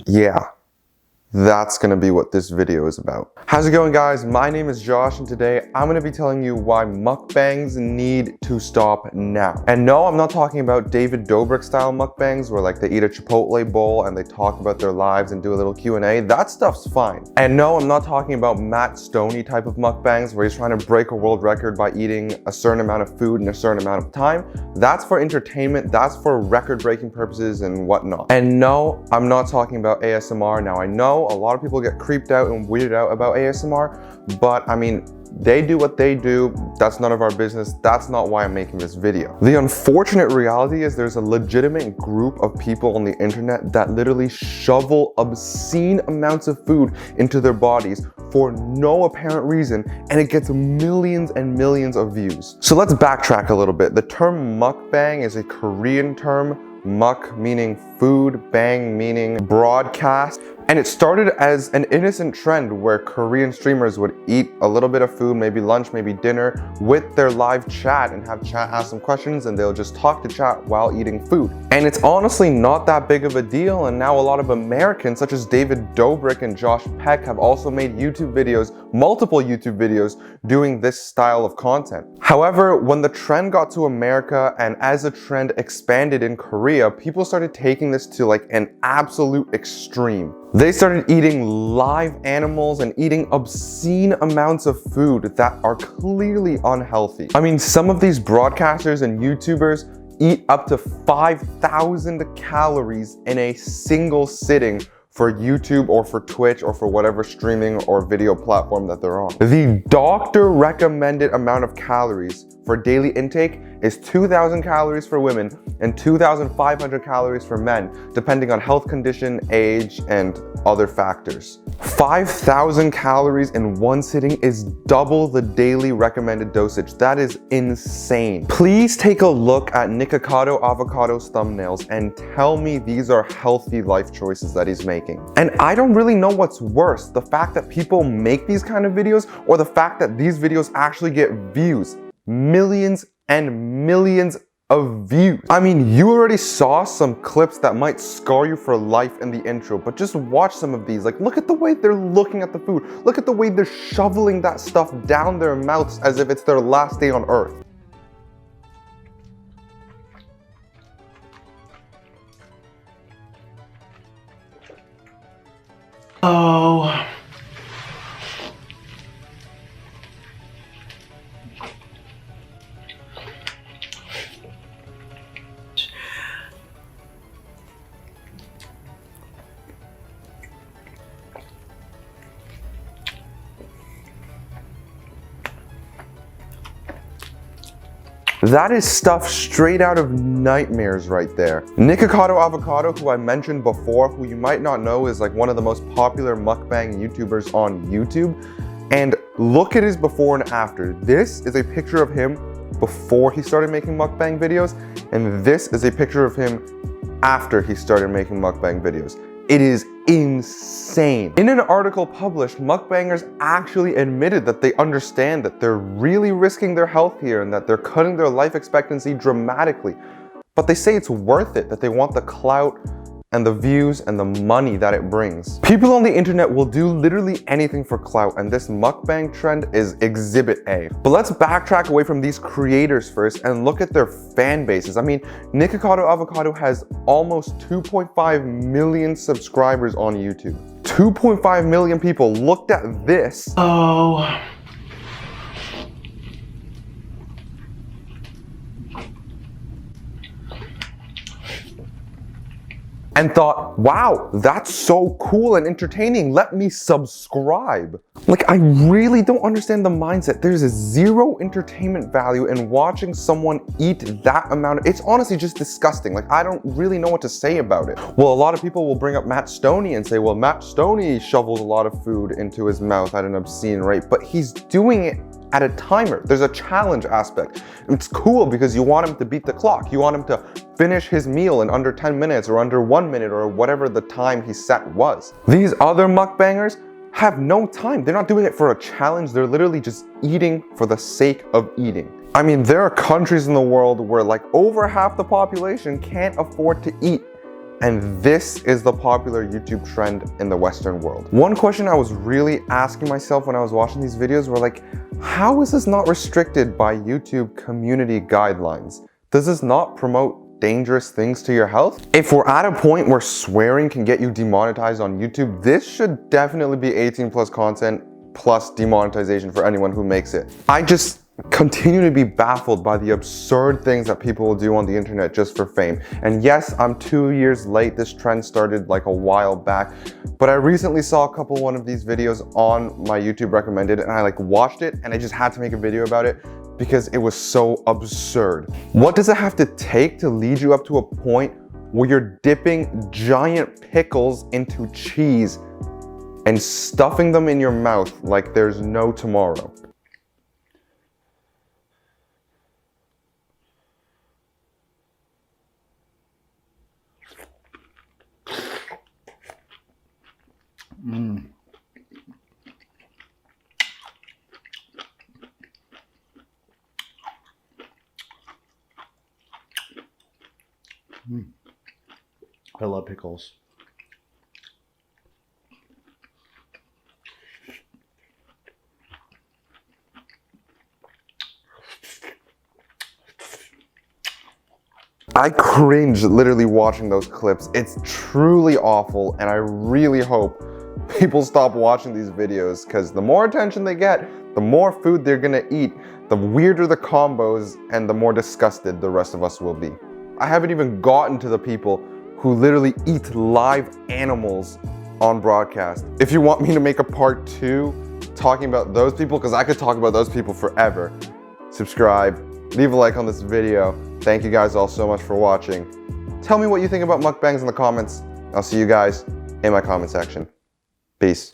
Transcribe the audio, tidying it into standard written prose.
Yeah. That's gonna be what this video is about. How's it going, guys? My name is Josh, and today I'm gonna be telling you why mukbangs need to stop now. And no, I'm not talking about David Dobrik style mukbangs where like they eat a Chipotle bowl and they talk about their lives and do a little Q&A. That stuff's fine. And no, I'm not talking about Matt Stoney type of mukbangs where he's trying to break a world record by eating a certain amount of food in a certain amount of time. That's for entertainment, that's for record-breaking purposes and whatnot. And no, I'm not talking about ASMR. Now I know a lot of people get creeped out and weirded out about ASMR, but I mean, they do what they do. That's none of our business. That's not why I'm making this video. The unfortunate reality is there's a legitimate group of people on the internet that literally shovel obscene amounts of food into their bodies for no apparent reason, and it gets millions and millions of views. So let's backtrack a little bit. The term mukbang is a Korean term. Muk meaning food, bang meaning broadcast. And it started as an innocent trend where Korean streamers would eat a little bit of food, maybe lunch, maybe dinner, with their live chat and have chat ask them questions, and they'll just talk to chat while eating food. And it's honestly not that big of a deal, and now a lot of Americans such as David Dobrik and Josh Peck have also made YouTube videos, multiple YouTube videos, doing this style of content. However, when the trend got to America and as the trend expanded in Korea, people started taking this to like an absolute extreme. They started eating live animals and eating obscene amounts of food that are clearly unhealthy. I mean, some of these broadcasters and YouTubers eat up to 5,000 calories in a single sitting for YouTube or for Twitch or for whatever streaming or video platform that they're on. The doctor recommended amount of calories for daily intake is 2,000 calories for women and 2,500 calories for men, depending on health condition, age, and other factors. 5,000 calories in one sitting is double the daily recommended dosage. That is insane. Please take a look at Nikocado Avocado's thumbnails and tell me these are healthy life choices that he's making. And I don't really know what's worse, the fact that people make these kind of videos or the fact that these videos actually get views. Millions and millions of views. I mean, you already saw some clips that might scar you for life in the intro, but just watch some of these. Like, look at the way they're looking at the food. Look at the way they're shoveling that stuff down their mouths as if it's their last day on earth. Oh. That is stuff straight out of nightmares right there. Nikocado Avocado, who I mentioned before, who you might not know is like one of the most popular mukbang YouTubers on YouTube. And look at his before and after. This is a picture of him before he started making mukbang videos, and this is a picture of him after he started making mukbang videos. It is insane. In an article published, mukbangers actually admitted that they understand that they're really risking their health here and that they're cutting their life expectancy dramatically. But they say it's worth it, that they want the clout and the views and the money that it brings. People on the internet will do literally anything for clout, and this mukbang trend is exhibit A. But let's backtrack away from these creators first and look at their fan bases. I mean, Nikocado Avocado has almost 2.5 million subscribers on YouTube. 2.5 million people looked at this. Oh. And thought, wow, that's so cool and entertaining, let me subscribe. Like, I really don't understand the mindset. There's a zero entertainment value in watching someone eat that amount. It's honestly just disgusting. Like, I don't really know what to say about it. Well, a lot of people will bring up Matt Stoney and say, well, Matt Stoney shovels a lot of food into his mouth at an obscene rate, but he's doing it at a timer. There's a challenge aspect. It's cool because you want him to beat the clock. You want him to finish his meal in under 10 minutes or under 1 minute or whatever the time he set was. These other mukbangers have no time. They're not doing it for a challenge. They're literally just eating for the sake of eating. I mean, there are countries in the world where like over half the population can't afford to eat. And this is the popular YouTube trend in the Western world. One question I was really asking myself when I was watching these videos were like, how is this not restricted by YouTube community guidelines? Does this not promote dangerous things to your health? If we're at a point where swearing can get you demonetized on YouTube, this should definitely be 18+ content plus demonetization for anyone who makes it. I just continue to be baffled by the absurd things that people will do on the internet just for fame. And yes, I'm 2 years late. This trend started like a while back, but I recently saw a couple one of these videos on my YouTube recommended, and I like watched it and I just had to make a video about it because it was so absurd. What does it have to take to lead you up to a point where you're dipping giant pickles into cheese and stuffing them in your mouth like there's no tomorrow? I love pickles. I cringe literally watching those clips. It's truly awful, and I really hope people stop watching these videos, because the more attention they get, the more food they're gonna eat, the weirder the combos, and the more disgusted the rest of us will be. I haven't even gotten to the people who literally eat live animals on broadcast. If you want me to make a part 2 talking about those people, because I could talk about those people forever, subscribe, leave a like on this video. Thank you guys all so much for watching. Tell me what you think about mukbangs in the comments. I'll see you guys in my comment section. Peace.